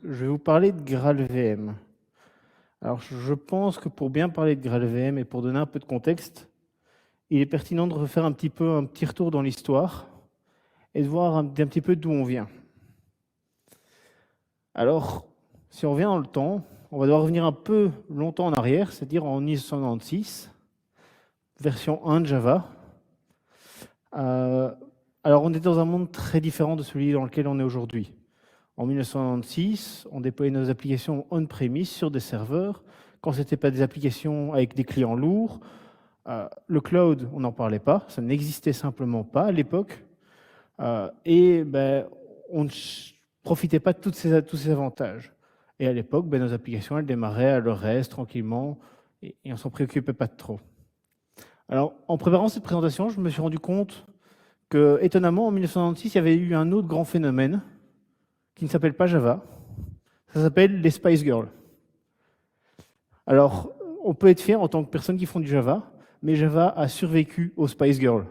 je vais vous parler de GraalVM. Alors, je pense que pour bien parler de GraalVM et pour donner un peu de contexte, il est pertinent de refaire un petit retour dans l'histoire et de voir un petit peu d'où on vient. Alors, si on revient dans le temps, on va devoir revenir un peu longtemps en arrière, c'est-à-dire en 1996, version 1 de Java. Alors, on est dans un monde très différent de celui dans lequel on est aujourd'hui. En 1996, on déployait nos applications on-premise sur des serveurs. Quand ce n'était pas des applications avec des clients lourds, le cloud, on n'en parlait pas, ça n'existait simplement pas à l'époque. On ne profitait pas de tous ces avantages. Et à l'époque, nos applications, elles démarraient à leur aise, tranquillement, et on ne s'en préoccupait pas de trop. Alors, en préparant cette présentation, je me suis rendu compte que, étonnamment, en 1996, il y avait eu un autre grand phénomène qui ne s'appelle pas Java. Ça s'appelle les Spice Girls. Alors, on peut être fier en tant que personne qui font du Java, mais Java a survécu aux Spice Girls.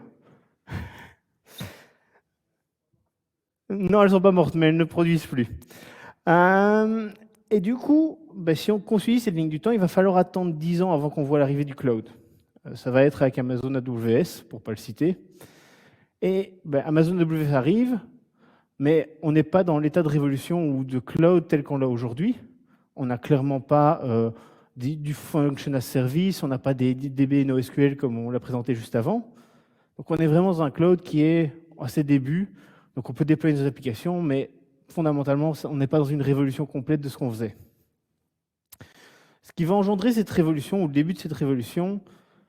Non, elles ne sont pas mortes, mais elles ne produisent plus. Et du coup, si on suit cette ligne du temps, il va falloir attendre 10 ans avant qu'on voit l'arrivée du cloud. Ça va être avec Amazon AWS, pour ne pas le citer. Et Amazon AWS arrive, mais on n'est pas dans l'état de révolution ou de cloud tel qu'on l'a aujourd'hui. On n'a clairement pas du function as service, on n'a pas des DB NoSQL comme on l'a présenté juste avant. Donc on est vraiment dans un cloud qui est à ses débuts. Donc on peut déployer nos applications, mais fondamentalement, on n'est pas dans une révolution complète de ce qu'on faisait. Ce qui va engendrer cette révolution, ou le début de cette révolution,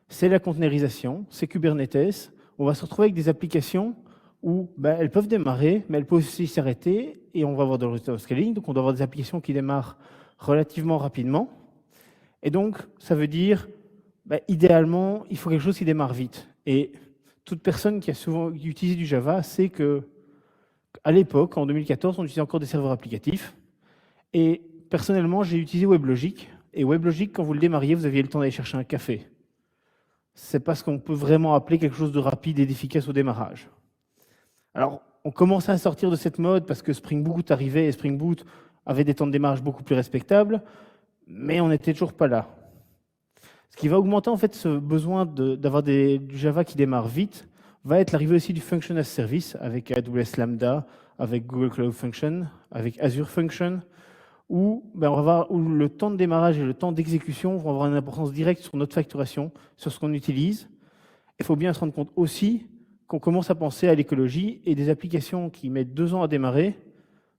c'est la containerisation, c'est Kubernetes. On va se retrouver avec des applications où elles peuvent démarrer, mais elles peuvent aussi s'arrêter, et on va avoir de l'autoscaling, donc on doit avoir des applications qui démarrent relativement rapidement. Et donc, ça veut dire, idéalement, il faut quelque chose qui démarre vite. Et toute personne qui a souvent utilisé du Java sait qu'à l'époque, en 2014, on utilisait encore des serveurs applicatifs. Et personnellement, j'ai utilisé WebLogic. Et WebLogic, quand vous le démarriez, vous aviez le temps d'aller chercher un café. C'est pas ce qu'on peut vraiment appeler quelque chose de rapide et d'efficace au démarrage. Alors, on commençait à sortir de cette mode parce que Spring Boot arrivait et Spring Boot avait des temps de démarrage beaucoup plus respectables, mais on n'était toujours pas là. Ce qui va augmenter en fait ce besoin d'avoir du Java qui démarre vite va être l'arrivée aussi du Function as Service avec AWS Lambda, avec Google Cloud Function, avec Azure Function, où le temps de démarrage et le temps d'exécution vont avoir une importance directe sur notre facturation, sur ce qu'on utilise. Il faut bien se rendre compte aussi qu'on commence à penser à l'écologie et des applications qui mettent 2 ans à démarrer,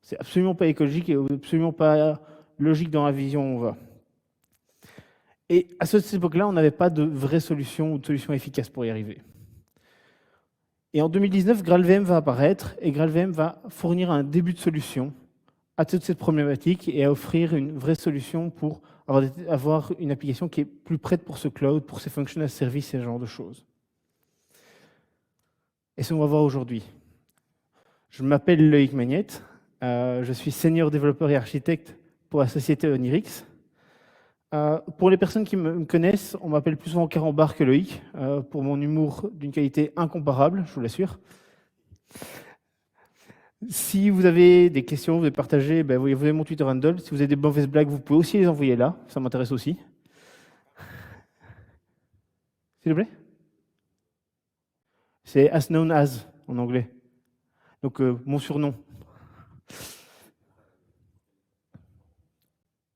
c'est absolument pas écologique et absolument pas logique dans la vision où on va. Et à cette époque-là, on n'avait pas de vraie solution ou de solution efficace pour y arriver. Et en 2019, GraalVM va apparaître et GraalVM va fournir un début de solution à toute cette problématique et à offrir une vraie solution pour avoir une application qui est plus prête pour ce cloud, pour ces functions as service et ce genre de choses. Et ce qu'on va voir aujourd'hui. Je m'appelle Loïc Magnette, je suis senior développeur et architecte pour la société Onirix. Pour les personnes qui me connaissent, on m'appelle plus souvent Carambar que Loïc, pour mon humour d'une qualité incomparable, je vous l'assure. Si vous avez des questions, vous voulez partager, vous avez mon Twitter handle. Si vous avez des mauvaises blagues, vous pouvez aussi les envoyer là, ça m'intéresse aussi. S'il vous plaît? C'est as known as en anglais. Donc mon surnom.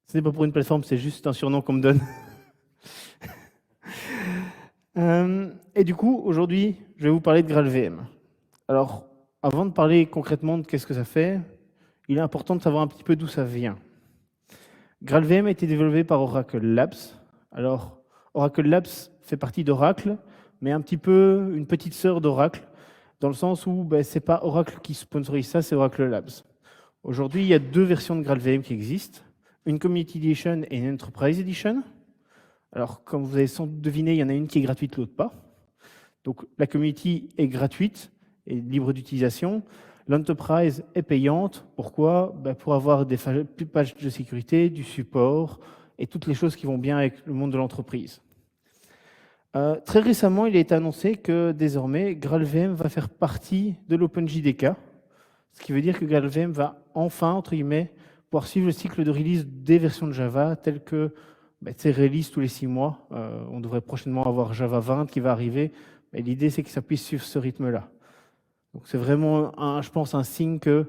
Ce n'est pas pour une plateforme, c'est juste un surnom qu'on me donne. Et du coup, aujourd'hui, je vais vous parler de GraalVM. Alors, avant de parler concrètement de qu'est-ce que ça fait, il est important de savoir un petit peu d'où ça vient. GraalVM a été développé par Oracle Labs. Alors, Oracle Labs fait partie d'Oracle, mais un petit peu une petite sœur d'Oracle, dans le sens où ce n'est pas Oracle qui sponsorise ça, c'est Oracle Labs. Aujourd'hui, il y a 2 versions de GraalVM qui existent, une Community Edition et une Enterprise Edition. Alors, comme vous avez sans doute deviné, il y en a une qui est gratuite, l'autre pas. Donc, la Community est gratuite et libre d'utilisation. L'Enterprise est payante. Pourquoi? Pour avoir des pages de sécurité, du support et toutes les choses qui vont bien avec le monde de l'entreprise. Très récemment, il a été annoncé que désormais, GraalVM va faire partie de l'OpenJDK, ce qui veut dire que GraalVM va enfin, entre guillemets, pouvoir suivre le cycle de release des versions de Java, telles que release tous les 6 mois. On devrait prochainement avoir Java 20 qui va arriver. L'idée, c'est que ça puisse suivre ce rythme-là. Donc c'est vraiment, je pense, un signe que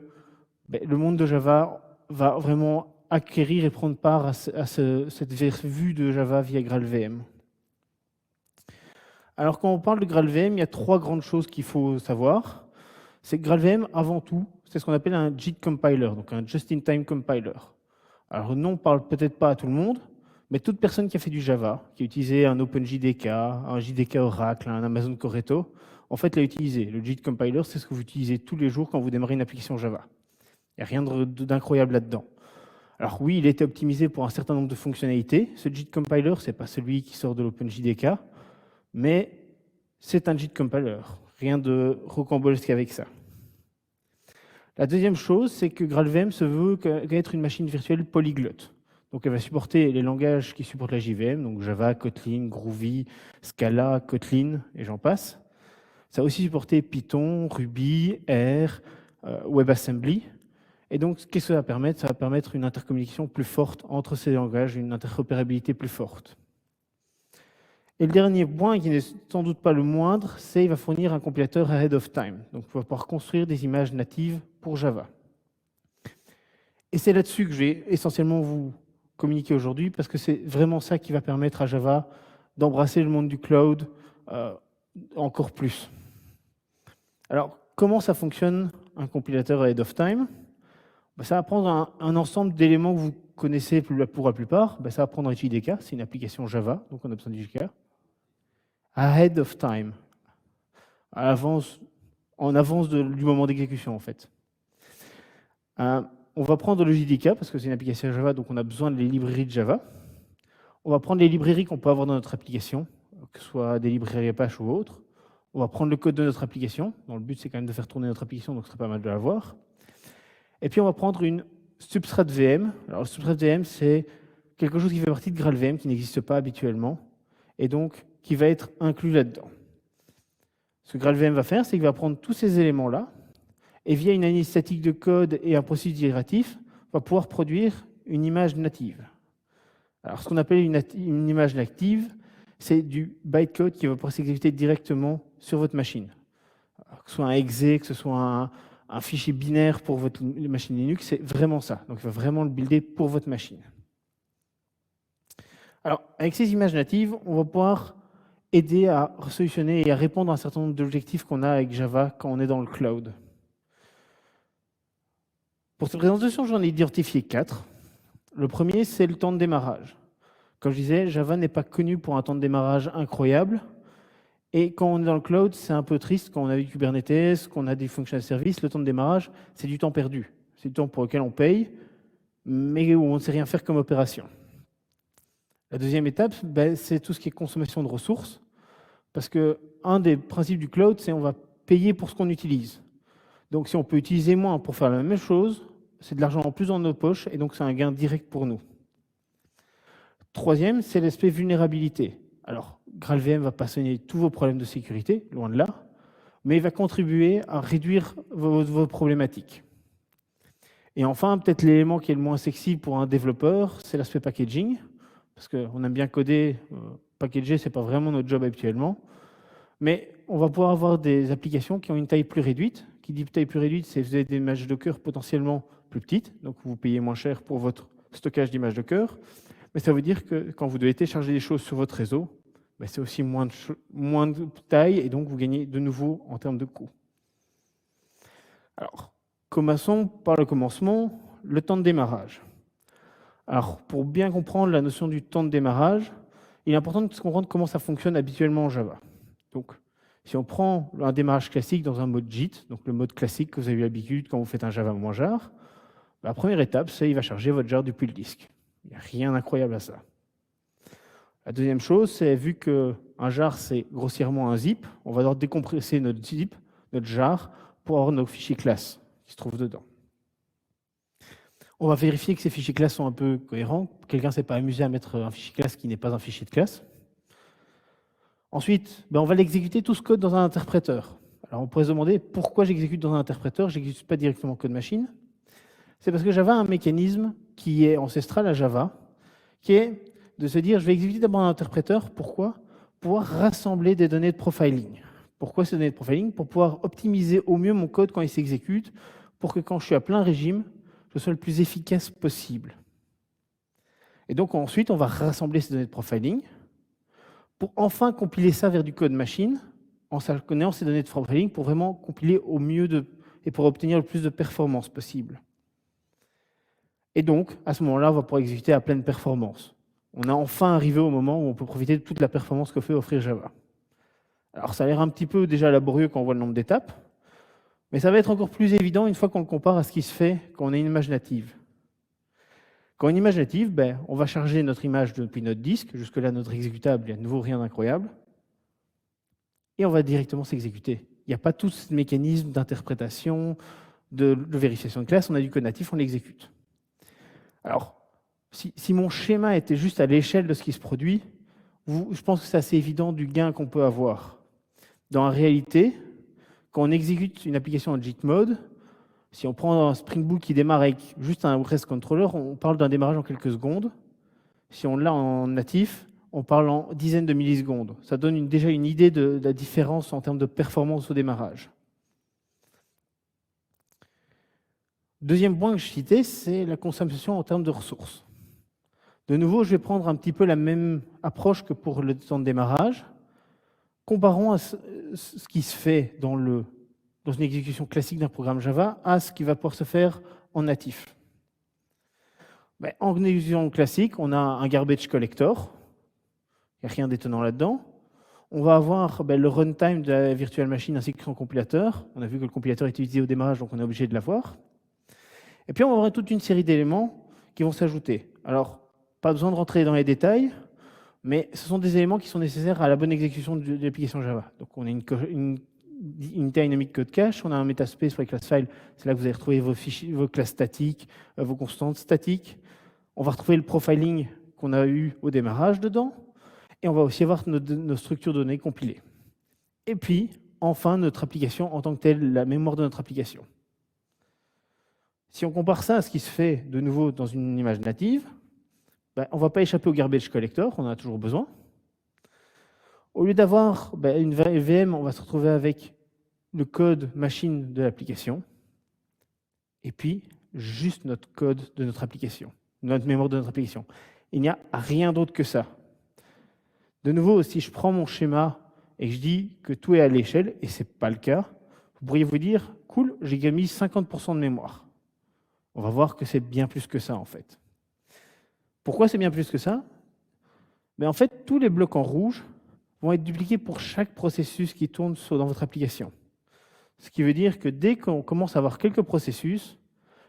le monde de Java va vraiment acquérir et prendre part à cette vue de Java via GraalVM. Alors quand on parle de GraalVM, il y a 3 grandes choses qu'il faut savoir. C'est que GraalVM, avant tout, c'est ce qu'on appelle un JIT compiler, donc un just-in-time compiler. Alors non, on ne parle peut-être pas à tout le monde, mais toute personne qui a fait du Java, qui a utilisé un OpenJDK, un JDK Oracle, un Amazon Corretto, en fait l'a utilisé. Le JIT compiler, c'est ce que vous utilisez tous les jours quand vous démarrez une application Java. Il n'y a rien d'incroyable là-dedans. Alors oui, il a été optimisé pour un certain nombre de fonctionnalités. Ce JIT compiler, ce n'est pas celui qui sort de l'OpenJDK, mais c'est un JIT compiler. Rien de rocambolesque avec ça. La deuxième chose, c'est que GraalVM se veut être une machine virtuelle polyglotte. Donc elle va supporter les langages qui supportent la JVM, donc Java, Kotlin, Groovy, Scala, Kotlin, et j'en passe. Ça va aussi supporter Python, Ruby, R, WebAssembly. Et donc, qu'est-ce que ça va permettre? Ça va permettre une intercommunication plus forte entre ces langages, une interopérabilité plus forte. Et le dernier point, qui n'est sans doute pas le moindre, c'est qu'il va fournir un compilateur ahead of time. Donc, on va pouvoir construire des images natives pour Java. Et c'est là-dessus que je vais essentiellement vous communiquer aujourd'hui, parce que c'est vraiment ça qui va permettre à Java d'embrasser le monde du cloud encore plus. Alors, comment ça fonctionne un compilateur ahead of time? Ça va prendre un ensemble d'éléments que vous connaissez pour la plupart. Ça va prendre un JDK, c'est une application Java, donc on a besoin de JDK. Ahead of time, en avance du moment d'exécution en fait. On va prendre le JDK parce que c'est une application Java, donc on a besoin des librairies de Java. On va prendre les librairies qu'on peut avoir dans notre application, que ce soit des librairies Apache ou autres. On va prendre le code de notre application. Dans le but, c'est quand même de faire tourner notre application, donc ce serait pas mal de l'avoir. Et puis on va prendre une substrate VM. Alors le substrate VM, c'est quelque chose qui fait partie de GraalVM, qui n'existe pas habituellement, et donc qui va être inclus là-dedans. Ce que GraalVM va faire, c'est qu'il va prendre tous ces éléments-là, et via une analyse statique de code et un processus itératif, va pouvoir produire une image native. Alors ce qu'on appelle une image native, c'est du bytecode qui va pouvoir s'exécuter directement sur votre machine. Alors, que ce soit un exe, que ce soit un fichier binaire pour votre machine Linux, c'est vraiment ça. Donc il va vraiment le builder pour votre machine. Alors, avec ces images natives, on va pouvoir aider à solutionner et à répondre à un certain nombre d'objectifs qu'on a avec Java quand on est dans le cloud. Pour cette présentation, j'en ai identifié 4. Le premier, c'est le temps de démarrage. Comme je disais, Java n'est pas connu pour un temps de démarrage incroyable. Et quand on est dans le cloud, c'est un peu triste. Quand on a du Kubernetes, qu'on a des functional services, le temps de démarrage, c'est du temps perdu. C'est du temps pour lequel on paye, mais où on ne sait rien faire comme opération. La deuxième étape, c'est tout ce qui est consommation de ressources. Parce qu'un des principes du cloud, c'est qu'on va payer pour ce qu'on utilise. Donc si on peut utiliser moins pour faire la même chose, c'est de l'argent en plus dans nos poches, et donc c'est un gain direct pour nous. Troisième, c'est l'aspect vulnérabilité. Alors, GraalVM ne va pas soigner tous vos problèmes de sécurité, loin de là, mais il va contribuer à réduire vos problématiques. Et enfin, peut-être l'élément qui est le moins sexy pour un développeur, c'est l'aspect packaging, parce qu'on aime bien coder, packager, ce n'est pas vraiment notre job habituellement, mais on va pouvoir avoir des applications qui ont une taille plus réduite. Qui dit taille plus réduite, c'est que vous avez des images Docker potentiellement plus petites, donc vous payez moins cher pour votre stockage d'images Docker, mais ça veut dire que quand vous devez télécharger des choses sur votre réseau, c'est aussi moins de taille, et donc vous gagnez de nouveau en termes de coût. Alors, commençons par le commencement, le temps de démarrage. Alors, pour bien comprendre la notion du temps de démarrage, il est important de comprendre comment ça fonctionne habituellement en Java. Donc, si on prend un démarrage classique dans un mode JIT, donc le mode classique que vous avez eu l'habitude quand vous faites un Java-jar, la première étape, c'est qu'il va charger votre jar depuis le disque. Il n'y a rien d'incroyable à ça. La deuxième chose, c'est vu qu'un jar, c'est grossièrement un zip, on va devoir décompresser notre zip, notre jar, pour avoir nos fichiers classes qui se trouvent dedans. On va vérifier que ces fichiers classes sont un peu cohérents. Quelqu'un ne s'est pas amusé à mettre un fichier classe qui n'est pas un fichier de classe. Ensuite, on va l'exécuter tout ce code dans un interpréteur. Alors on pourrait se demander pourquoi j'exécute dans un interpréteur, je n'exécute pas directement code machine. C'est parce que Java a un mécanisme qui est ancestral à Java, qui est de se dire, je vais exécuter d'abord un interpréteur. Pourquoi? Pour pouvoir rassembler des données de profiling. Pourquoi ces données de profiling? Pour pouvoir optimiser au mieux mon code quand il s'exécute, pour que quand je suis à plein régime, je sois le plus efficace possible. Et donc ensuite, on va rassembler ces données de profiling pour enfin compiler ça vers du code machine, en connaissant ces données de profiling pour vraiment compiler au mieux et pour obtenir le plus de performance possible. Et donc, à ce moment-là, on va pouvoir exécuter à pleine performance. On est enfin arrivé au moment où on peut profiter de toute la performance que fait offrir Java. Alors, ça a l'air un petit peu déjà laborieux quand on voit le nombre d'étapes, mais ça va être encore plus évident une fois qu'on le compare à ce qui se fait quand on a une image native. Quand une image native, on va charger notre image depuis notre disque, jusque-là notre exécutable, il n'y a de nouveau rien d'incroyable, et on va directement s'exécuter. Il n'y a pas tout ce mécanisme d'interprétation, de vérification de classe, on a du code natif, on l'exécute. Alors, si mon schéma était juste à l'échelle de ce qui se produit, je pense que c'est assez évident du gain qu'on peut avoir. Dans la réalité, quand on exécute une application en JIT mode, si on prend un Spring Boot qui démarre avec juste un REST controller, on parle d'un démarrage en quelques secondes. Si on l'a en natif, on parle en dizaines de millisecondes. Ça donne déjà une idée de la différence en termes de performance au démarrage. Deuxième point que je citais, c'est la consommation en termes de ressources. De nouveau, je vais prendre un petit peu la même approche que pour le temps de démarrage. Comparons à ce qui se fait dans une exécution classique d'un programme Java à ce qui va pouvoir se faire en natif. En exécution classique, on a un garbage collector. Il n'y a rien d'étonnant là-dedans. On va avoir le runtime de la virtual machine ainsi que son compilateur. On a vu que le compilateur est utilisé au démarrage, donc on est obligé de l'avoir. Et puis on va avoir toute une série d'éléments qui vont s'ajouter. Alors, pas besoin de rentrer dans les détails, mais ce sont des éléments qui sont nécessaires à la bonne exécution de l'application Java. Donc on a une unité dynamique code cache, on a un metaspace pour les class files, c'est là que vous allez retrouver vos fichiers, vos classes statiques, vos constantes statiques. On va retrouver le profiling qu'on a eu au démarrage dedans, et on va aussi avoir nos structures de données compilées. Et puis, enfin, notre application en tant que telle, la mémoire de notre application. Si on compare ça à ce qui se fait de nouveau dans une image native, on ne va pas échapper au garbage collector, on en a toujours besoin. Au lieu d'avoir une VM, on va se retrouver avec le code machine de l'application, et puis juste notre code de notre application, notre mémoire de notre application. Il n'y a rien d'autre que ça. De nouveau, si je prends mon schéma et que je dis que tout est à l'échelle, et ce n'est pas le cas, vous pourriez vous dire, cool, j'ai gagné 50% de mémoire. On va voir que c'est bien plus que ça, en fait. Pourquoi c'est bien plus que ça? En fait, tous les blocs en rouge vont être dupliqués pour chaque processus qui tourne dans votre application. Ce qui veut dire que dès qu'on commence à avoir quelques processus,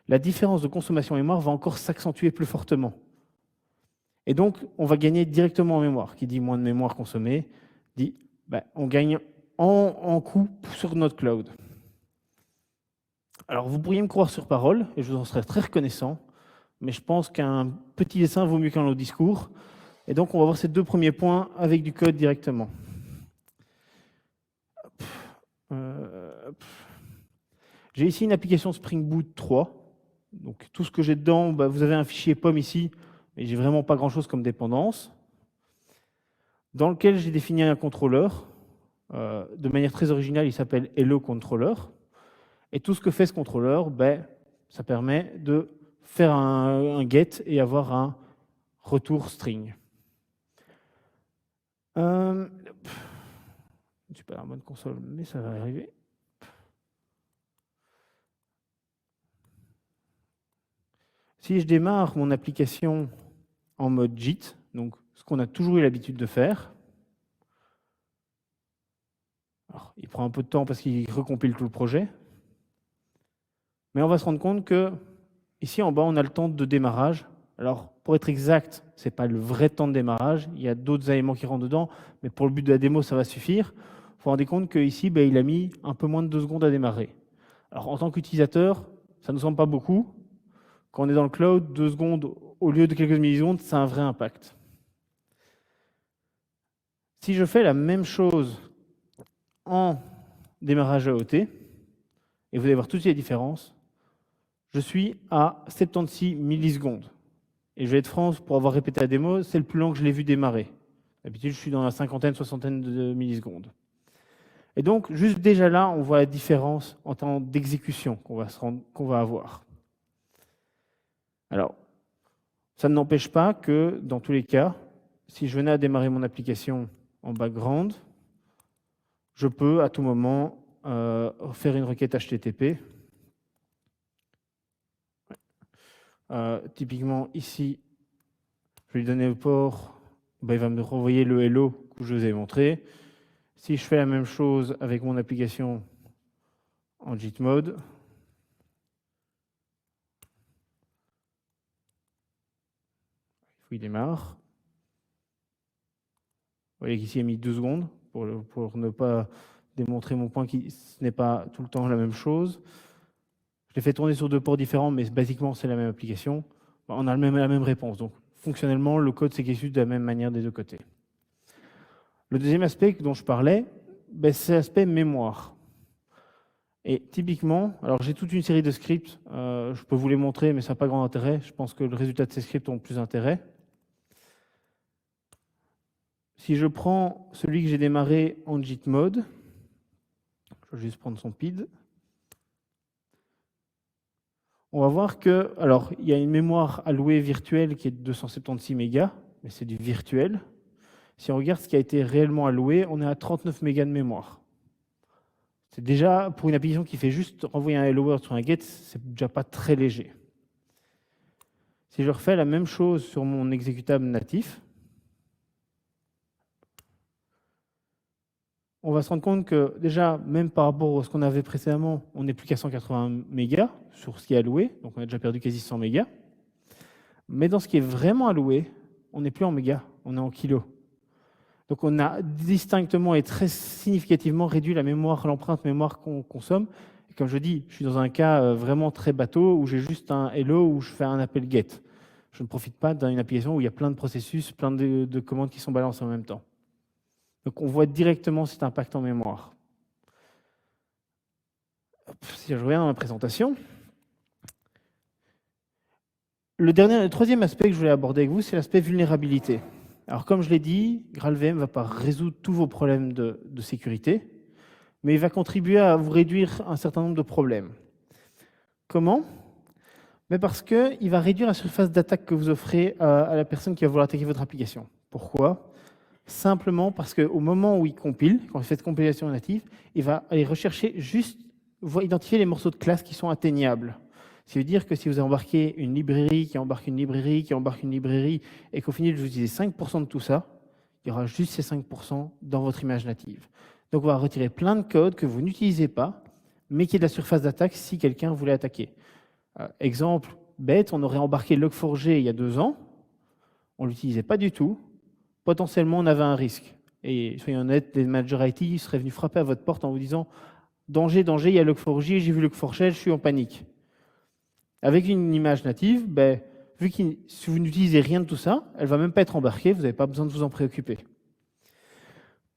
la différence de consommation mémoire va encore s'accentuer plus fortement. Et donc, on va gagner directement en mémoire. Qui dit moins de mémoire consommée, dit on gagne en coût sur notre cloud. Alors, vous pourriez me croire sur parole, et je vous en serais très reconnaissant, mais je pense qu'un petit dessin vaut mieux qu'un long discours. Et donc, on va voir ces deux premiers points avec du code directement. J'ai ici une application Spring Boot 3. Donc, tout ce que j'ai dedans, vous avez un fichier POM ici, mais j'ai vraiment pas grand-chose comme dépendance, dans lequel j'ai défini un contrôleur. De manière très originale, il s'appelle Hello Controller. Et tout ce que fait ce contrôleur, ça permet de faire un get et avoir un retour string. Je ne suis pas dans la bonne console, mais ça va arriver. Si je démarre mon application en mode JIT, donc ce qu'on a toujours eu l'habitude de faire, alors, il prend un peu de temps parce qu'il recompile tout le projet, mais on va se rendre compte que ici en bas, on a le temps de démarrage. Alors, pour être exact, ce n'est pas le vrai temps de démarrage, il y a d'autres éléments qui rentrent dedans, mais pour le but de la démo, ça va suffire. Vous vous rendez compte qu'ici, il a mis un peu moins de 2 secondes à démarrer. Alors, en tant qu'utilisateur, ça ne nous semble pas beaucoup. Quand on est dans le cloud, 2 secondes au lieu de quelques millisecondes, ça a un vrai impact. Si je fais la même chose en démarrage AOT, et vous allez voir toutes les différences, je suis à 76 millisecondes. Et je vais être franc, pour avoir répété la démo, c'est le plus lent que je l'ai vu démarrer. D'habitude, je suis dans la cinquantaine, soixantaine de millisecondes. Et donc, juste déjà là, on voit la différence en temps d'exécution qu'on va avoir. Alors, ça ne n'empêche pas que, dans tous les cas, si je venais à démarrer mon application en background, je peux à tout moment faire une requête HTTP. Typiquement, ici, je vais lui donner le port, il va me renvoyer le hello que je vous ai montré. Si je fais la même chose avec mon application en JIT mode, il démarre. Vous voyez qu'ici, il a mis 2 secondes pour ne pas démontrer mon point qui ce n'est pas tout le temps la même chose. Je l'ai fait tourner sur 2 ports différents, mais basiquement, c'est la même application. On a la même réponse. Donc, fonctionnellement, le code s'exécute de la même manière des deux côtés. Le deuxième aspect dont je parlais, c'est l'aspect mémoire. Et typiquement, alors j'ai toute une série de scripts, je peux vous les montrer, mais ça n'a pas grand intérêt. Je pense que le résultat de ces scripts ont plus intérêt. Si je prends celui que j'ai démarré en JIT mode, je vais juste prendre son PID. On va voir que, alors, il y a une mémoire allouée virtuelle qui est de 276 mégas, mais c'est du virtuel. Si on regarde ce qui a été réellement alloué, on est à 39 mégas de mémoire. C'est déjà, pour une application qui fait juste renvoyer un hello world sur un get, c'est déjà pas très léger. Si je refais la même chose sur mon exécutable natif, on va se rendre compte que déjà, même par rapport à ce qu'on avait précédemment, on n'est plus qu'à 180 mégas sur ce qui est alloué, donc on a déjà perdu quasi 100 mégas. Mais dans ce qui est vraiment alloué, on n'est plus en mégas, on est en kilos. Donc on a distinctement et très significativement réduit la mémoire, l'empreinte mémoire qu'on consomme. Et comme je dis, je suis dans un cas vraiment très bateau où j'ai juste un hello où je fais un appel get. Je ne profite pas d'une application où il y a plein de processus, plein de commandes qui sont balancées en même temps. Donc on voit directement cet impact en mémoire. Si je reviens dans ma présentation, le troisième aspect que je voulais aborder avec vous, c'est l'aspect vulnérabilité. Alors comme je l'ai dit, GraalVM ne va pas résoudre tous vos problèmes de sécurité, mais il va contribuer à vous réduire un certain nombre de problèmes. Comment ? Mais parce qu'il va réduire la surface d'attaque que vous offrez à la personne qui va vouloir attaquer votre application. Pourquoi ? Simplement parce qu'au moment où il compile, quand il fait cette compilation native, il va aller rechercher juste, identifier les morceaux de classe qui sont atteignables. Ça veut dire que si vous avez embarqué une librairie, qui embarque une librairie, qui embarque une librairie, et qu'au final vous utilisez 5% de tout ça, il y aura juste ces 5% dans votre image native. Donc on va retirer plein de code que vous n'utilisez pas, mais qui est de la surface d'attaque si quelqu'un voulait attaquer. Exemple bête, on aurait embarqué Log4j il y a 2 ans, on ne l'utilisait pas du tout, potentiellement on avait un risque. Et soyons honnêtes, les managers IT seraient venus frapper à votre porte en vous disant « Danger, danger, il y a Log4j, j'ai vu Log4shell, je suis en panique ». Avec une image native, vu que si vous n'utilisez rien de tout ça, elle ne va même pas être embarquée, vous n'avez pas besoin de vous en préoccuper.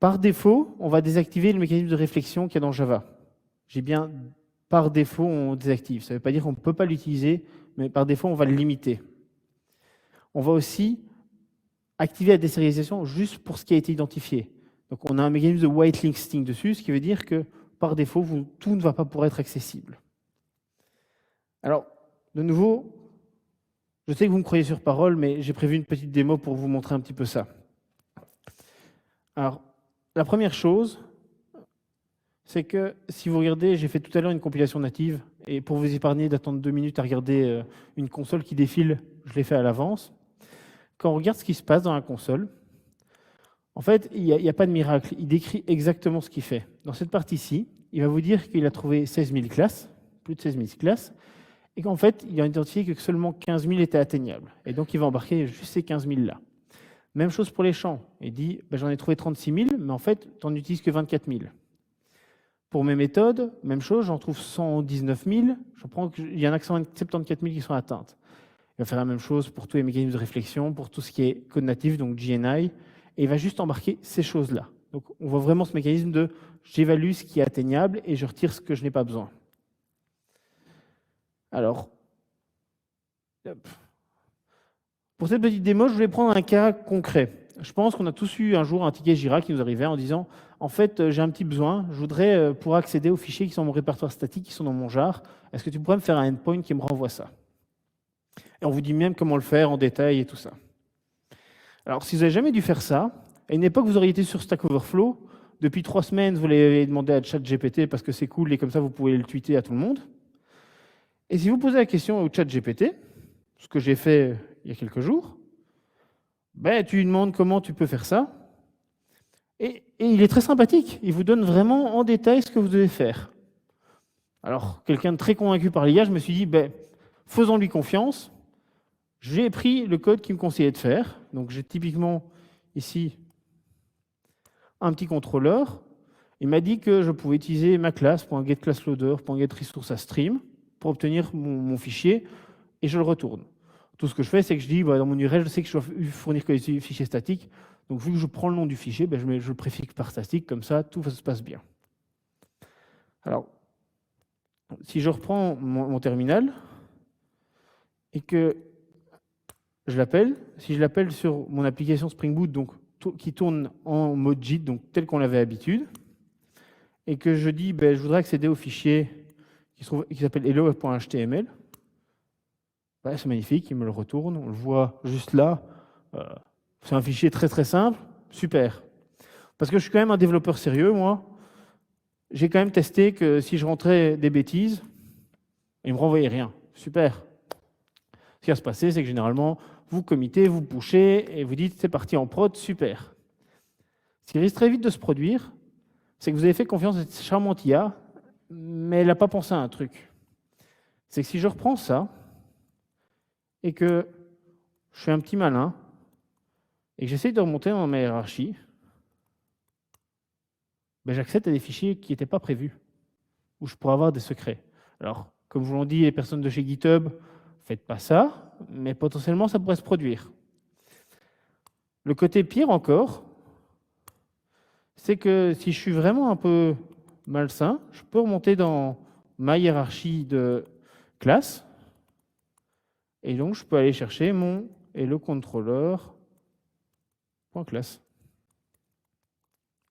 Par défaut, on va désactiver le mécanisme de réflexion qu'il y a dans Java. J'ai bien par défaut, on désactive. Ça ne veut pas dire qu'on ne peut pas l'utiliser, mais par défaut, on va le limiter. On va aussi activer la désérialisation juste pour ce qui a été identifié. Donc on a un mécanisme de whitelisting dessus, ce qui veut dire que par défaut, tout ne va pas pouvoir être accessible. Alors, de nouveau, je sais que vous me croyez sur parole, mais j'ai prévu une petite démo pour vous montrer un petit peu ça. Alors, la première chose, c'est que si vous regardez, j'ai fait tout à l'heure une compilation native, et pour vous épargner d'attendre 2 minutes à regarder une console qui défile, je l'ai fait à l'avance. Quand on regarde ce qui se passe dans la console, en fait, il n'y a pas de miracle. Il décrit exactement ce qu'il fait. Dans cette partie-ci, il va vous dire qu'il a trouvé 16 000 classes, plus de 16 000 classes, et qu'en fait, il a identifié que seulement 15 000 étaient atteignables. Et donc, il va embarquer juste ces 15 000-là. Même chose pour les champs. Il dit, j'en ai trouvé 36 000, mais en fait, tu n'en utilises que 24 000. Pour mes méthodes, même chose, j'en trouve 119 000. Je prends qu'il y en a que 74 000 qui sont atteintes. Il va faire la même chose pour tous les mécanismes de réflexion, pour tout ce qui est code natif, donc GNI, et il va juste embarquer ces choses-là. Donc, on voit vraiment ce mécanisme de j'évalue ce qui est atteignable et je retire ce que je n'ai pas besoin. Alors, Pour cette petite démo, je voulais prendre un cas concret. Je pense qu'on a tous eu un jour un ticket Jira qui nous arrivait en disant « En fait, j'ai un petit besoin, je voudrais pouvoir accéder aux fichiers qui sont dans mon répertoire statique, qui sont dans mon jar. Est-ce que tu pourrais me faire un endpoint qui me renvoie ça ?» Et on vous dit même comment le faire en détail et tout ça. Alors, si vous n'avez jamais dû faire ça, à une époque, vous auriez été sur Stack Overflow. Depuis 3 semaines, vous l'avez demandé à ChatGPT parce que c'est cool et comme ça, vous pouvez le tweeter à tout le monde. Et si vous posez la question au ChatGPT, ce que j'ai fait il y a quelques jours, ben, tu lui demandes comment tu peux faire ça. Et il est très sympathique. Il vous donne vraiment en détail ce que vous devez faire. Alors, quelqu'un de très convaincu par l'IA, je me suis dit, ben, faisons-lui confiance. J'ai pris le code qu'il me conseillait de faire. Donc, j'ai typiquement ici un petit contrôleur. Il m'a dit que je pouvais utiliser ma classe .getClassLoader, .getResourceAstream pour obtenir mon fichier et je le retourne. Tout ce que je fais, c'est que je dis, dans mon URL, je sais que je dois fournir que des fichiers statiques. Donc, vu que je prends le nom du fichier, je le préfixe par statique, comme ça, tout se passe bien. Alors, si je reprends mon terminal et que je l'appelle, si je l'appelle sur mon application Spring Boot, donc, qui tourne en mode JIT, donc tel qu'on l'avait l'habitude, et que je dis, je voudrais accéder au fichier qui s'appelle hello.html, c'est magnifique, il me le retourne, on le voit juste là. C'est un fichier très très simple, super. Parce que je suis quand même un développeur sérieux, moi. J'ai quand même testé que si je rentrais des bêtises, il ne me renvoyait rien. Super. Ce qui va se passer, c'est que généralement, vous committez, vous pushez et vous dites c'est parti en prod, super. Ce qui risque très vite de se produire, c'est que vous avez fait confiance à cette charmante IA, mais elle n'a pas pensé à un truc. C'est que si je reprends ça, et que je suis un petit malin, et que j'essaye de remonter dans ma hiérarchie, j'accède à des fichiers qui n'étaient pas prévus, où je pourrais avoir des secrets. Alors, comme vous l'ont dit les personnes de chez GitHub, faites pas ça, mais potentiellement ça pourrait se produire. Le côté pire encore, c'est que si je suis vraiment un peu malsain, je peux remonter dans ma hiérarchie de classe, et donc je peux aller chercher mon hello controller.class.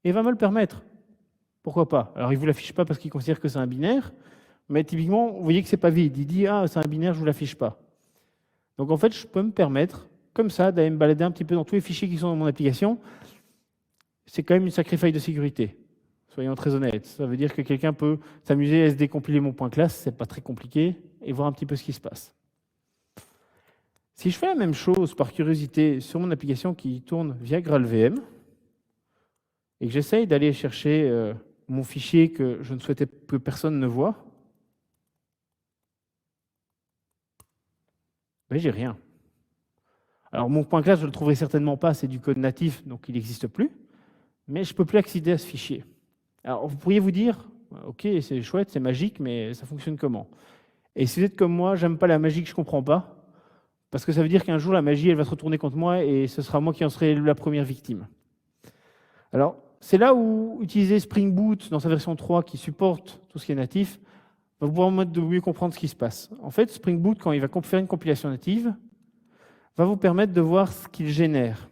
Et il va me le permettre. Pourquoi pas? Alors, il ne vous l'affiche pas parce qu'il considère que c'est un binaire, mais typiquement, vous voyez que ce n'est pas vide. Il dit, ah, c'est un binaire, je ne vous l'affiche pas. Donc, en fait, je peux me permettre, comme ça, d'aller me balader un petit peu dans tous les fichiers qui sont dans mon application. C'est quand même une sacrée faille de sécurité. Soyons très honnêtes. Ça veut dire que quelqu'un peut s'amuser à se décompiler mon point classe, ce n'est pas très compliqué, et voir un petit peu ce qui se passe. Si je fais la même chose, par curiosité, sur mon application qui tourne via GraalVM, et que j'essaye d'aller chercher mon fichier que je ne souhaitais que personne ne voie, j'ai rien. Alors mon point classe, je ne le trouverai certainement pas, c'est du code natif, donc il n'existe plus, mais je ne peux plus accéder à ce fichier. Alors vous pourriez vous dire, ok, c'est chouette, c'est magique, mais ça fonctionne comment? Et si vous êtes comme moi, j'aime pas la magie que je ne comprends pas, parce que ça veut dire qu'un jour, la magie, elle va se retourner contre moi, et ce sera moi qui en serai la première victime. Alors, c'est là où utiliser Spring Boot dans sa version 3 qui supporte tout ce qui est natif va vous permettre de mieux comprendre ce qui se passe. En fait, Spring Boot, quand il va faire une compilation native, va vous permettre de voir ce qu'il génère.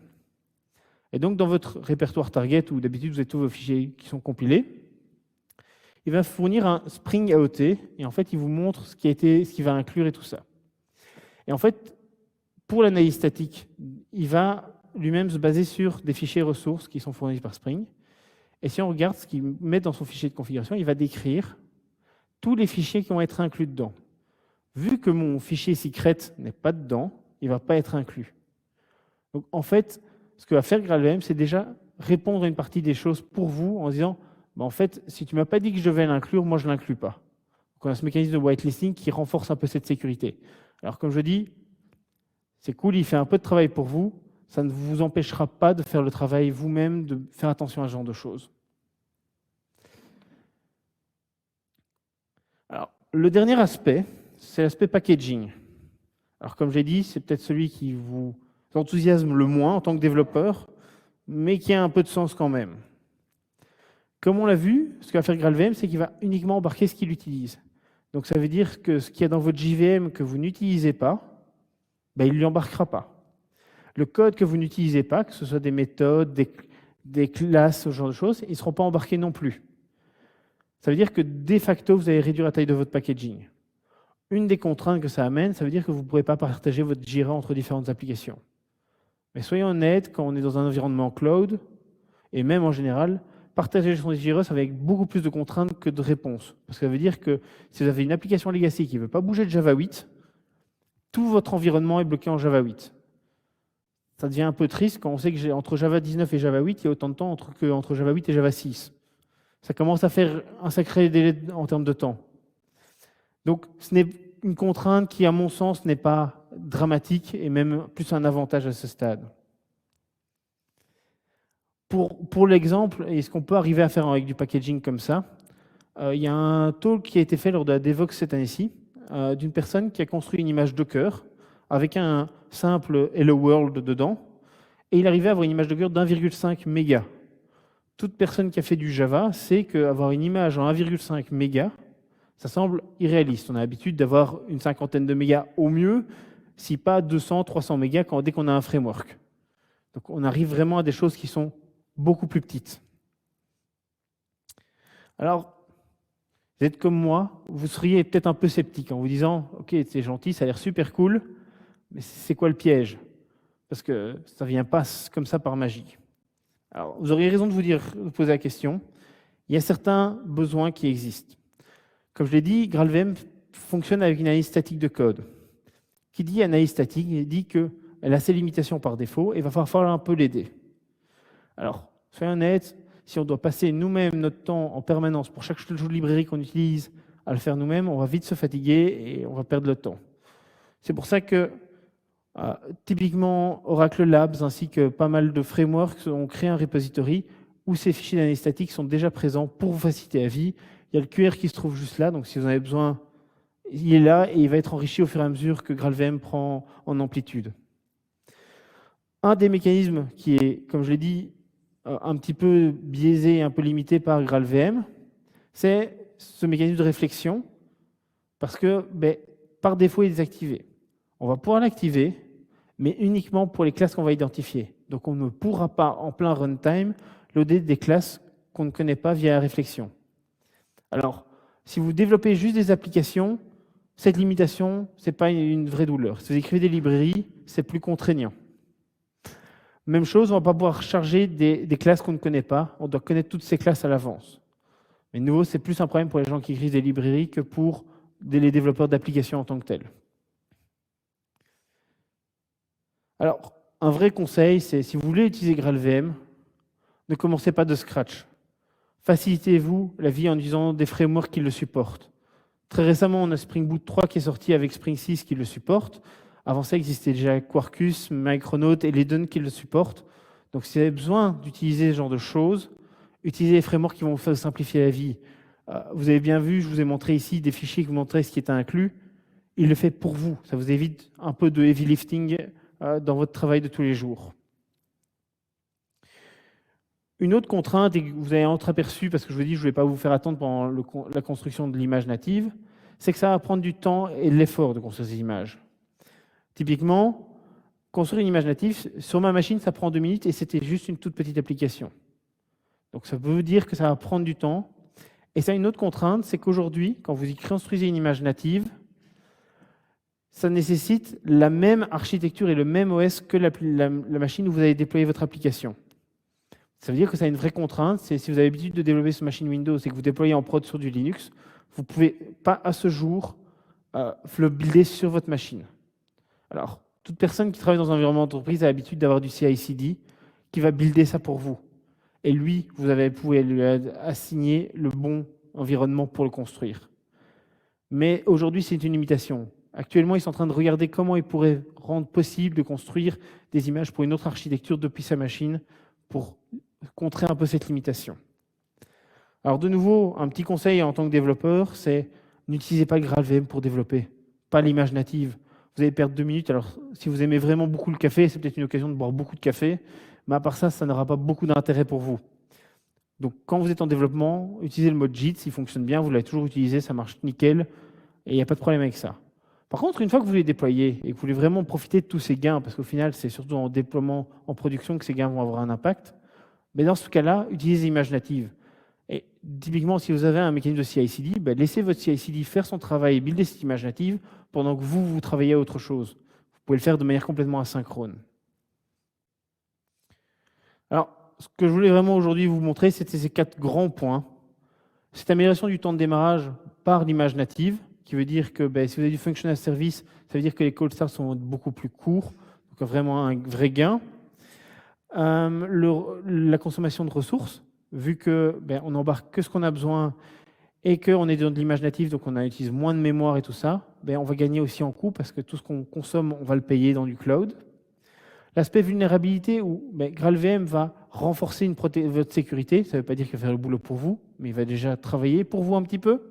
Et donc, dans votre répertoire target, où d'habitude vous avez tous vos fichiers qui sont compilés, il va fournir un Spring AOT, et en fait, il vous montre ce qu'il va inclure et tout ça. Et en fait, pour l'analyse statique, il va lui-même se baser sur des fichiers ressources qui sont fournis par Spring. Et si on regarde ce qu'il met dans son fichier de configuration, il va décrire tous les fichiers qui vont être inclus dedans. Vu que mon fichier secret n'est pas dedans, il ne va pas être inclus. Donc en fait, ce que va faire GraalVM, c'est déjà répondre à une partie des choses pour vous en disant, en fait, si tu ne m'as pas dit que je devais l'inclure, moi je ne l'inclus pas. Donc on a ce mécanisme de whitelisting qui renforce un peu cette sécurité. Alors comme je dis, c'est cool, il fait un peu de travail pour vous, ça ne vous empêchera pas de faire le travail vous-même, de faire attention à ce genre de choses. Alors, le dernier aspect, c'est l'aspect packaging. Alors, comme j'ai dit, c'est peut-être celui qui vous enthousiasme le moins en tant que développeur, mais qui a un peu de sens quand même. Comme on l'a vu, ce que va faire GraalVM, c'est qu'il va uniquement embarquer ce qu'il utilise. Donc, ça veut dire que ce qu'il y a dans votre JVM que vous n'utilisez pas, ben, il ne lui embarquera pas. Le code que vous n'utilisez pas, que ce soit des méthodes, des classes, ce genre de choses, ils ne seront pas embarqués non plus. Ça veut dire que de facto, vous allez réduire la taille de votre packaging. Une des contraintes que ça amène, ça veut dire que vous ne pourrez pas partager votre Jira entre différentes applications. Mais soyons honnêtes, quand on est dans un environnement cloud, et même en général, partager son Jira, ça va avec beaucoup plus de contraintes que de réponses. Parce que ça veut dire que si vous avez une application legacy qui ne veut pas bouger de Java 8, tout votre environnement est bloqué en Java 8. Ça devient un peu triste quand on sait que entre Java 19 et Java 8, il y a autant de temps qu'entre Java 8 et Java 6. Ça commence à faire un sacré délai en termes de temps. Donc, ce n'est une contrainte qui, à mon sens, n'est pas dramatique et même plus un avantage à ce stade. Pour l'exemple, et ce qu'on peut arriver à faire avec du packaging comme ça, il y a un talk qui a été fait lors de la Devoxx cette année-ci, d'une personne qui a construit une image Docker avec un simple Hello World dedans, et il arrivait à avoir une image Docker d'1,5 méga. Toute personne qui a fait du Java sait qu'avoir une image en 1,5 méga, ça semble irréaliste. On a l'habitude d'avoir une cinquantaine de mégas au mieux, si pas 200, 300 mégas dès qu'on a un framework. Donc on arrive vraiment à des choses qui sont beaucoup plus petites. Alors, vous êtes comme moi, vous seriez peut-être un peu sceptique en vous disant « Ok, c'est gentil, ça a l'air super cool, mais c'est quoi le piège ?» Parce que ça ne vient pas comme ça par magie. Alors, vous auriez raison de poser la question. Il y a certains besoins qui existent. Comme je l'ai dit, GraalVM fonctionne avec une analyse statique de code. Qui dit analyse statique, il dit qu'elle a ses limitations par défaut et il va falloir un peu l'aider. Alors, soyons honnêtes, si on doit passer nous-mêmes notre temps en permanence pour chaque jeu de librairie qu'on utilise à le faire nous-mêmes, on va vite se fatiguer et on va perdre le temps. C'est pour ça que typiquement Oracle Labs ainsi que pas mal de frameworks ont créé un repository où ces fichiers d'analyse statique sont déjà présents pour vous faciliter la vie. Il y a le QR qui se trouve juste là, donc si vous en avez besoin, il est là et il va être enrichi au fur et à mesure que GraalVM prend en amplitude. Un des mécanismes qui est, comme je l'ai dit, un petit peu biaisé, un peu limité par GraalVM, c'est ce mécanisme de réflexion, parce que par défaut, il est désactivé. On va pouvoir l'activer, mais uniquement pour les classes qu'on va identifier. Donc on ne pourra pas, en plein runtime, loader des classes qu'on ne connaît pas via la réflexion. Alors, si vous développez juste des applications, cette limitation, ce n'est pas une vraie douleur. Si vous écrivez des librairies, c'est plus contraignant. Même chose, on ne va pas pouvoir charger des classes qu'on ne connaît pas. On doit connaître toutes ces classes à l'avance. Mais de nouveau, c'est plus un problème pour les gens qui écrivent des librairies que pour les développeurs d'applications en tant que tels. Alors, un vrai conseil, c'est si vous voulez utiliser GraalVM, ne commencez pas de scratch. Facilitez-vous la vie en utilisant des frameworks qui le supportent. Très récemment, on a Spring Boot 3 qui est sorti avec Spring 6 qui le supporte. Avant ça, existait déjà Quarkus, Micronaut et Leiden qui le supportent. Donc, si vous avez besoin d'utiliser ce genre de choses, utilisez les frameworks qui vont vous simplifier la vie. Vous avez bien vu, je vous ai montré ici des fichiers qui vous montraient ce qui était inclus. Il le fait pour vous. Ça vous évite un peu de heavy lifting dans votre travail de tous les jours. Une autre contrainte, et que vous avez entreaperçu, parce que je vous ai dit, je ne vais pas vous faire attendre pendant la construction de l'image native, c'est que ça va prendre du temps et de l'effort de construire ces images. Typiquement, construire une image native, sur ma machine, ça prend 2 minutes et c'était juste une toute petite application. Donc ça veut dire que ça va prendre du temps. Et ça a une autre contrainte, c'est qu'aujourd'hui, quand vous y construisez une image native, ça nécessite la même architecture et le même OS que la machine où vous allez déployer votre application. Ça veut dire que ça a une vraie contrainte, c'est si vous avez l'habitude de développer sur machine Windows et que vous déployez en prod sur du Linux, vous ne pouvez pas à ce jour le builder sur votre machine. Alors, toute personne qui travaille dans un environnement d'entreprise a l'habitude d'avoir du CI/CD qui va builder ça pour vous. Et lui, vous pouvez lui assigner le bon environnement pour le construire. Mais aujourd'hui, c'est une limitation. Actuellement, ils sont en train de regarder comment ils pourraient rendre possible de construire des images pour une autre architecture depuis sa machine pour contrer un peu cette limitation. Alors de nouveau, un petit conseil en tant que développeur, c'est n'utilisez pas le GraalVM pour développer, pas l'image native. Vous allez perdre 2 minutes. Alors si vous aimez vraiment beaucoup le café, c'est peut-être une occasion de boire beaucoup de café, mais à part ça, ça n'aura pas beaucoup d'intérêt pour vous. Donc quand vous êtes en développement, utilisez le mode JIT, il fonctionne bien, vous l'avez toujours utilisé, ça marche nickel, et il n'y a pas de problème avec ça. Par contre, une fois que vous les déployez et que vous voulez vraiment profiter de tous ces gains, parce qu'au final, c'est surtout en déploiement, en production que ces gains vont avoir un impact, mais dans ce cas-là, utilisez Images natives. Et typiquement, si vous avez un mécanisme de CI/CD, laissez votre CI/CD faire son travail et builder cette image native pendant que vous travaillez à autre chose. Vous pouvez le faire de manière complètement asynchrone. Alors, ce que je voulais vraiment aujourd'hui vous montrer, c'était ces 4 grands points. Cette amélioration du temps de démarrage par l'image native, qui veut dire que si vous avez du function as service, ça veut dire que les cold starts sont beaucoup plus courts, donc vraiment un vrai gain. La consommation de ressources, vu que on n'embarque que ce qu'on a besoin et qu'on est dans de l'image native, donc on utilise moins de mémoire et tout ça, on va gagner aussi en coût parce que tout ce qu'on consomme, on va le payer dans du cloud. L'aspect vulnérabilité, où GraalVM va renforcer votre sécurité, ça ne veut pas dire qu'il va faire le boulot pour vous, mais il va déjà travailler pour vous un petit peu.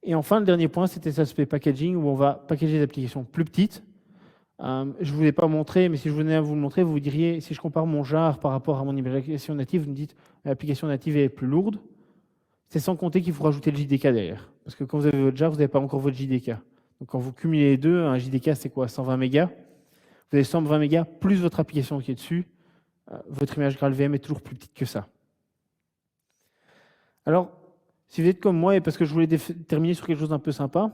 Et enfin, le dernier point, c'était cet aspect packaging, où on va packager des applications plus petites. Je ne vous ai pas montré, mais si je venais à vous le montrer, vous diriez, si je compare mon jar par rapport à mon application native, vous me dites l'application native est plus lourde. C'est sans compter qu'il faut rajouter le JDK derrière. Parce que quand vous avez votre jar, vous n'avez pas encore votre JDK. Donc quand vous cumulez les deux, un JDK, c'est quoi? 120 mégas. Vous avez 120 mégas plus votre application qui est dessus. Votre image GraalVM est toujours plus petite que ça. Alors, si vous êtes comme moi, et parce que je voulais terminer sur quelque chose d'un peu sympa,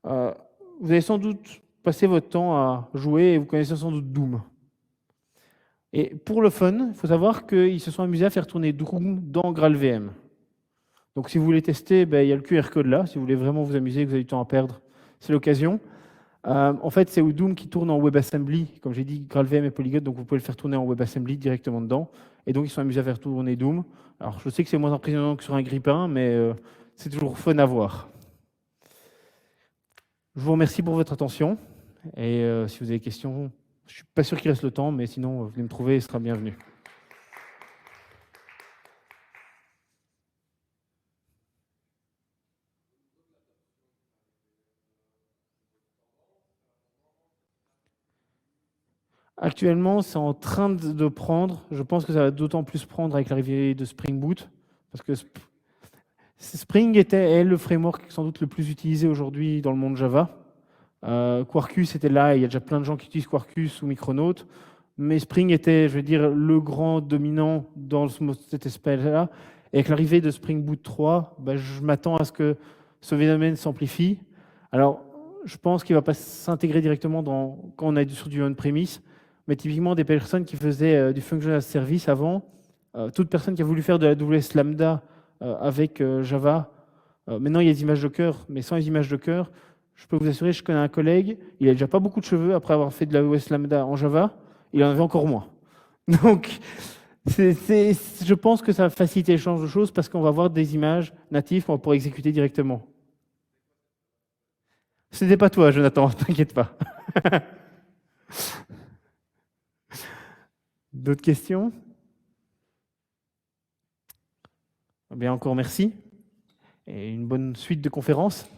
vous avez sans doute passé votre temps à jouer et vous connaissez sans doute Doom. Et pour le fun, il faut savoir qu'ils se sont amusés à faire tourner Doom dans GraalVM. Donc si vous voulez tester, il y a le QR code là. Si vous voulez vraiment vous amuser, que vous avez du temps à perdre, c'est l'occasion. En fait, c'est Doom qui tourne en WebAssembly. Comme j'ai dit, GraalVM et Polyglot, donc vous pouvez le faire tourner en WebAssembly directement dedans. Et donc, ils sont amusés à faire tourner Doom. Alors, je sais que c'est moins impressionnant que sur un grippin, mais c'est toujours fun à voir. Je vous remercie pour votre attention. Et si vous avez des questions, je ne suis pas sûr qu'il reste le temps, mais sinon, venez me trouver, ce sera bienvenu. Actuellement, c'est en train de prendre. Je pense que ça va d'autant plus prendre avec l'arrivée de Spring Boot. Parce que Spring est le framework sans doute le plus utilisé aujourd'hui dans le monde Java. Quarkus était là, il y a déjà plein de gens qui utilisent Quarkus ou Micronaut. Mais Spring était, je veux dire, le grand dominant dans cet aspect-là. Et avec l'arrivée de Spring Boot 3, je m'attends à ce que ce phénomène s'amplifie. Alors, je pense qu'il ne va pas s'intégrer directement quand on est sur du on-premise. Mais typiquement, des personnes qui faisaient du function as service avant, toute personne qui a voulu faire de la AWS Lambda avec Java, maintenant il y a des images Docker, mais sans les images Docker, je peux vous assurer, je connais un collègue, il n'a déjà pas beaucoup de cheveux après avoir fait de la AWS Lambda en Java, il en avait encore moins. Donc, je pense que ça va faciliter l'échange de choses parce qu'on va avoir des images natives qu'on va pouvoir exécuter directement. Ce n'était pas toi, Jonathan, t'inquiète pas. D'autres questions? Eh bien, encore merci et une bonne suite de conférences.